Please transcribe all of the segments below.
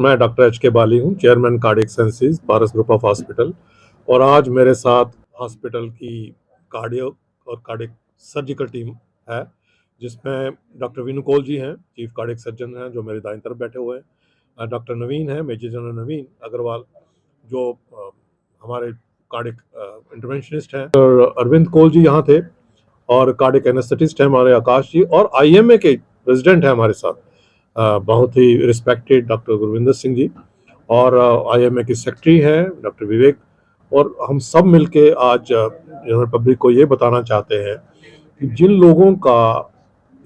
मैं doctor H K. Bali हूँ, chairman cardiac sciences, Paras group of hospital. और आज मेरे साथ हॉस्पिटल की कार्डियो और कार्डियक सर्जिकल टीम है, जिसमें डॉक्टर विनू कौल जी हैं, चीफ कार्डियक सर्जन हैं, जो मेरी दाईं तरफ बैठे हुए हैं। डॉक्टर नवीन हैं, मेजर जनरल नवीन अग्रवाल, जो हमारे कार्डियक इंटरवेंशनिस्ट हैं। और अरविंद कौल जी यहाँ थे, और कार्डियक एनेस्थेटिस्ट हैं हमारे आकाश जी, और आईएमए के प्रेसिडेंट हैं हमारे साथ, बहुत ही रिस्पेक्टेड डॉक्टर गुरविंदर सिंह जी, और आईएमए के सेक्रेटरी हैं डॉक्टर विवेक। और हम सब मिलके आज जनरल पब्लिक को ये बताना चाहते हैं कि जिन लोगों का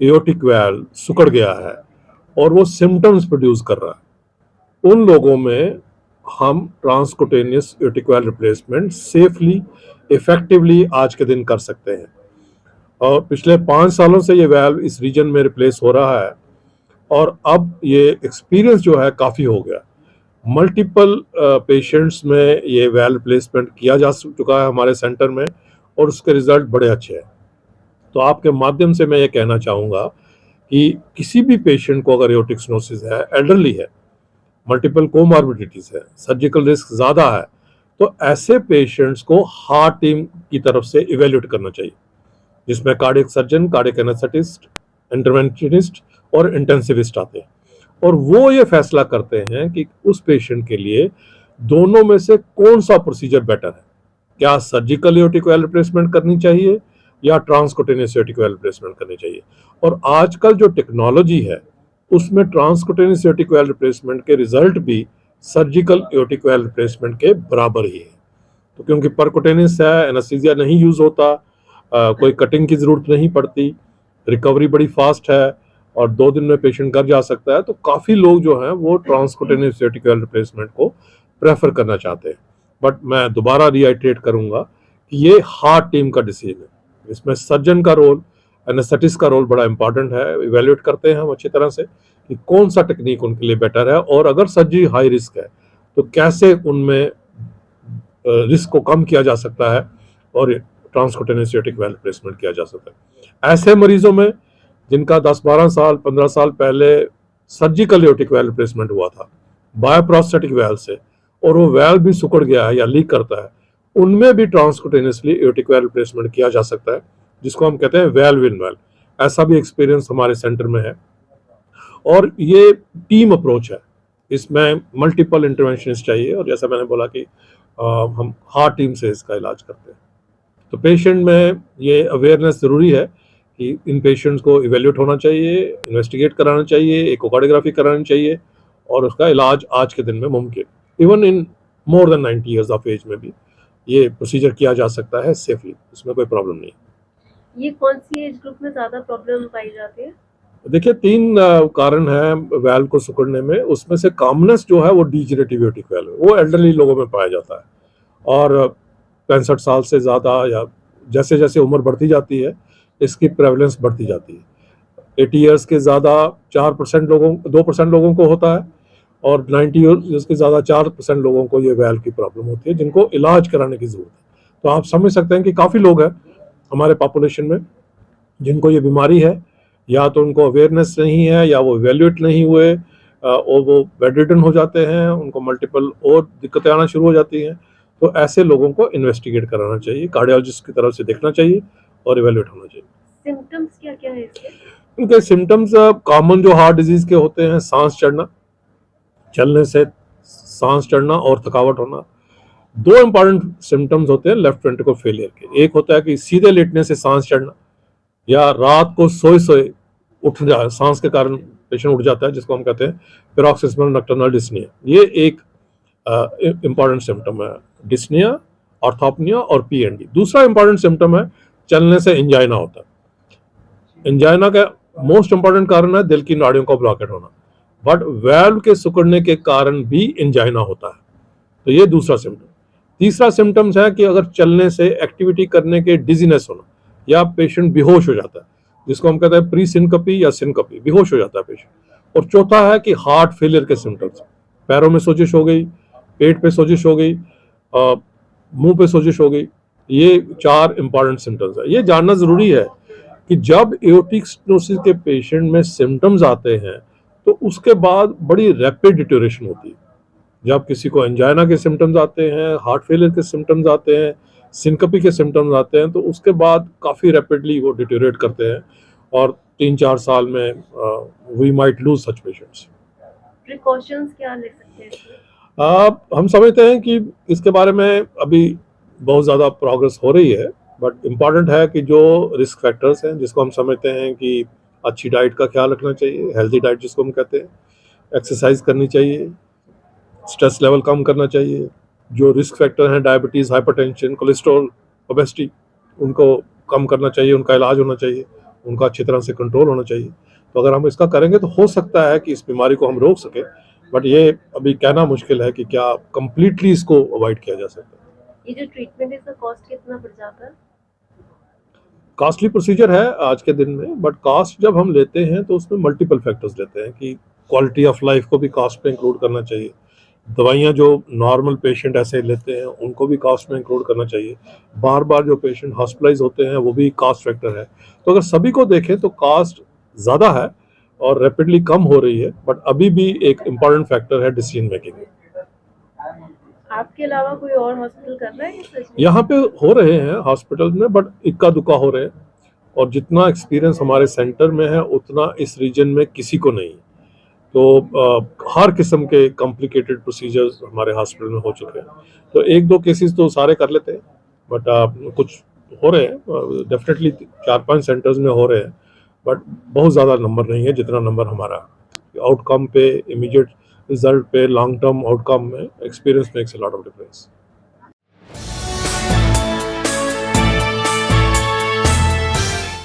एओर्टिक वाल्व सिकुड़ गया है और वो सिम्टम्स प्रोड्यूस कर रहा है, उन लोगों में हम transcutaneous aortic valve replacement safely, effectively आज के दिन कर सकते हैं। और पिछले 5 सालों से ये वाल्व इस रीजन में रिप्लेस हो रहा है, और अब ये एक्सपीरियंस जो है काफ़ी हो गया। मल्टीपल पेशेंट्स में ये वाल्व रिप्लेसमेंट किया जा चुका है हमारे सेंटर में, और उसके रिजल्ट बड़े अच्छे हैं। तो आपके माध्यम से मैं ये कहना चाहूँगा कि किसी भी पेशेंट को अगर एओर्टिक स्टेनोसिस है, एल्डरली है, मल्टीपल कोमॉर्बिडिटीज है, सर्जिकल रिस्क ज़्यादा है, तो ऐसे पेशेंट्स को हार्ट टीम की तरफ से इवेल्यूएट करना चाहिए, जिसमें cardiac surgeon, cardiac anaesthetist, interventionist और इंटेंसिविस्ट आते हैं। और वो ये फैसला करते हैं कि उस पेशेंट के लिए दोनों में से कौन सा प्रोसीजर बेटर है, क्या सर्जिकल एओर्टिक वाल्व रिप्लेसमेंट करनी चाहिए या ट्रांसकुटेनियस एओर्टिक वाल्व रिप्लेसमेंट करनी चाहिए। और आजकल जो टेक्नोलॉजी है, उसमें ट्रांसकुटेनियस एओर्टिक वाल्व रिप्लेसमेंट के रिजल्ट भी सर्जिकल एओर्टिक वाल्व रिप्लेसमेंट के बराबर ही है। तो क्योंकि परकुटेनियस है, एनेस्थीसिया नहीं यूज होता, कोई कटिंग की जरूरत नहीं पड़ती, रिकवरी बड़ी फास्ट है, और 2 दिन में पेशेंट घर जा सकता है, तो काफ़ी लोग जो हैं वो ट्रांसकुटेनियस एओर्टिक वाल्व रिप्लेसमेंट को प्रेफर करना चाहते हैं। बट मैं दोबारा रिआइट्रेट करूंगा कि ये हार्ट टीम का डिसीजन है। इसमें सर्जन का रोल, एनेस्थेटिस्ट का रोल बड़ा इंपॉर्टेंट है। इवेल्यूएट करते हैं हम अच्छी तरह से कि कौन सा टेक्निक उनके लिए बेटर है, और अगर सर्जरी हाई रिस्क है तो कैसे उनमें रिस्क को कम किया जा सकता है और ट्रांसकुटेनियस एओर्टिक वाल्व रिप्लेसमेंट किया जा सकता है। ऐसे मरीजों में जिनका 10-12 साल 15 साल पहले सर्जिकल एओर्टिक वाल्व रिप्लेसमेंट हुआ था बायोप्रोस्थेटिक वाल्व से, और वो वाल्व भी सिकुड़ गया है या लीक करता है, उनमें भी ट्रांसकुटेनियसली एओर्टिक वाल्व रिप्लेसमेंट किया जा सकता है, जिसको हम कहते हैं वाल्व इन वाल्व। ऐसा भी एक्सपीरियंस हमारे सेंटर में है, और ये टीम अप्रोच है, इसमें मल्टीपल इंटरवेंशनिस्ट चाहिए, और जैसा मैंने बोला कि हम हार्ट टीम से इसका इलाज करते हैं। तो पेशेंट में ये अवेयरनेस ज़रूरी है कि इन पेशेंट्स को इवेल्यूएट होना चाहिए, इन्वेस्टिगेट कराना चाहिए, इकोकार्डियोग्राफी करानी चाहिए, और उसका इलाज आज के दिन में मुमकिन, even in more than 90 years of age में भी ये प्रोसीजर किया जा सकता है सेफली, इसमें कोई प्रॉब्लम नहीं। ये कौन सी एज ग्रुप में ज़्यादा प्रॉब्लम पाई जाती है? देखिए 3 कारण है वाल्व को सिकुड़ने में। उसमें से कॉमनेस्ट जो है वो डीजनरेटिव एओर्टिक वाल्व, वो एल्डरली लोगों में पाया जाता है, और 65 साल से ज़्यादा या जैसे जैसे उम्र बढ़ती जाती है इसकी प्रेवलेंस बढ़ती जाती है। 80 ईयर्स के ज़्यादा 4% लोगों 2% लोगों को होता है, और 90 ईयर्स के ज़्यादा 4% लोगों को ये वाल्व की प्रॉब्लम होती है, जिनको इलाज कराने की ज़रूरत है। तो आप समझ सकते हैं कि काफ़ी लोग हैं हमारे पॉपुलेशन में जिनको ये बीमारी है, या तो उनको अवेयरनेस नहीं है, या वो इवेल्यूएट नहीं हुए, और वो बेडरिडन हो जाते हैं, उनको मल्टीपल और दिक्कतें आना शुरू हो जाती हैं। तो ऐसे लोगों को इन्वेस्टिगेट कराना चाहिए, कार्डियोलॉजिस्ट की तरफ से देखना चाहिए और इवेल्यूएट होना चाहिए। सिम्टम्स क्या क्या है इसके? इनके सिम्टम्स कॉमन जो हार्ट डिजीज के होते हैं, सांस चढ़ना, चलने से सांस चढ़ना और थकावट होना। 2 इंपॉर्टेंट सिम्टम्स होते हैं लेफ्ट वेंट्रिकल फेलियर के। एक होता है कि सीधे लेटने से सांस चढ़ना, या रात को सोए सोए उठ जाए, सांस के कारण पेशेंट उठ जाता है, जिसको हम कहते हैं पैरोक्सिस्मल नॉक्टर्नल डिस्निया। ये एक इंपॉर्टेंट सिम्टम है, डिस्निया, ऑर्थोपनिया और पीएनडी। दूसरा इंपॉर्टेंट सिम्टम है चलने से एंजाइना होता है। एंजाइना का मोस्ट इंपॉर्टेंट कारण है दिल की नाड़ियों का ब्लॉकेट होना, बट वाल्व के सिकुड़ने के कारण भी एंजाइना होता है। तो ये दूसरा सिम्टम। तीसरा सिम्टम्स है कि अगर चलने से, एक्टिविटी करने के डिजीनेस होना, या पेशेंट बेहोश हो जाता है, जिसको हम कहते हैं प्री सिनकपी या सिनकपी, बेहोश हो जाता है पेशेंट। और चौथा है कि हार्ट फेलियर के सिम्टम्स, पैरों में सोजिश हो गई, पेट पे सोजिश हो गई, मुंह पे सोजिश हो गई। ये 4 इंपॉर्टेंट सिम्टम्स है। ये जानना जरूरी है कि जब एओर्टिक स्टेनोसिस के पेशेंट में सिम्टम्स आते हैं तो उसके बाद बड़ी रैपिड डिटोरेशन होती है। जब किसी को एंजाइना के सिम्टम्स आते हैं, हार्ट फेलियर के सिम्टम्स आते हैं, सिनकपी के सिम्टम्स आते हैं, तो उसके बाद काफ़ी रैपिडली वो डिटोरेट करते हैं और 3-4 साल में we might lose such patients. Precautions क्या ले सकते हैं इसमें? हम समझते हैं कि इसके बारे में अभी बहुत ज़्यादा प्रोग्रेस हो रही है, बट इम्पॉर्टेंट है कि जो रिस्क फैक्टर्स हैं, जिसको हम समझते हैं कि अच्छी डाइट का ख्याल रखना चाहिए, हेल्दी डाइट जिसको हम कहते हैं, एक्सरसाइज करनी चाहिए, स्ट्रेस लेवल कम करना चाहिए, जो रिस्क फैक्टर हैं डायबिटीज़, हाइपरटेंशन, कोलेस्ट्रॉल, ओबेसिटी, उनको कम करना चाहिए, उनका इलाज होना चाहिए, उनका अच्छी तरह से कंट्रोल होना चाहिए। तो अगर हम इसका करेंगे तो हो सकता है कि इस बीमारी को हम रोक सकें, बट ये अभी कहना मुश्किल है कि क्या कंप्लीटली इसको अवॉइड किया जा सकता है। ये जो ट्रीटमेंट है इसका कॉस्ट कितना पड़ जाता है? कॉस्टली प्रोसीजर है आज के दिन में, बट कॉस्ट जब हम लेते हैं तो उसमें मल्टीपल फैक्टर्स लेते हैं कि क्वालिटी ऑफ लाइफ को भी कॉस्ट में इंक्लूड करना चाहिए। दवाइयाँ जो नॉर्मल पेशेंट ऐसे लेते हैं उनको भी कॉस्ट में इंक्लूड करना चाहिए। बार बार जो पेशेंट हॉस्पिटलाइज होते हैं वो भी कॉस्ट फैक्टर है। तो अगर सभी को देखें तो कॉस्ट ज़्यादा है और रैपिडली कम हो रही है, बट अभी भी एक इम्पॉर्टेंट फैक्टर है डिसीजन मेकिंग में। आपके अलावा कोई और हॉस्पिटल कर रहा है ये सच में? यहाँ पे हो रहे हैं हॉस्पिटल में, बट इक्का दुक्का हो रहे हैं और जितना एक्सपीरियंस हमारे सेंटर में है उतना इस रीजन में किसी को नहीं। तो हर किस्म के कॉम्प्लिकेटेड प्रोसीजर्स हमारे हॉस्पिटल में हो चुके हैं। तो 1-2 केसेस तो सारे कर लेते हैं, बट कुछ हो रहे हैं, डेफिनेटली 4-5 सेंटर्स में हो रहे हैं, बट बहुत ज़्यादा नंबर नहीं है जितना नंबर हमारा। आउटकम पे, इमीडिएट रिजल्ट पे, लॉन्ग टर्म आउटकम में experience makes a lot of difference.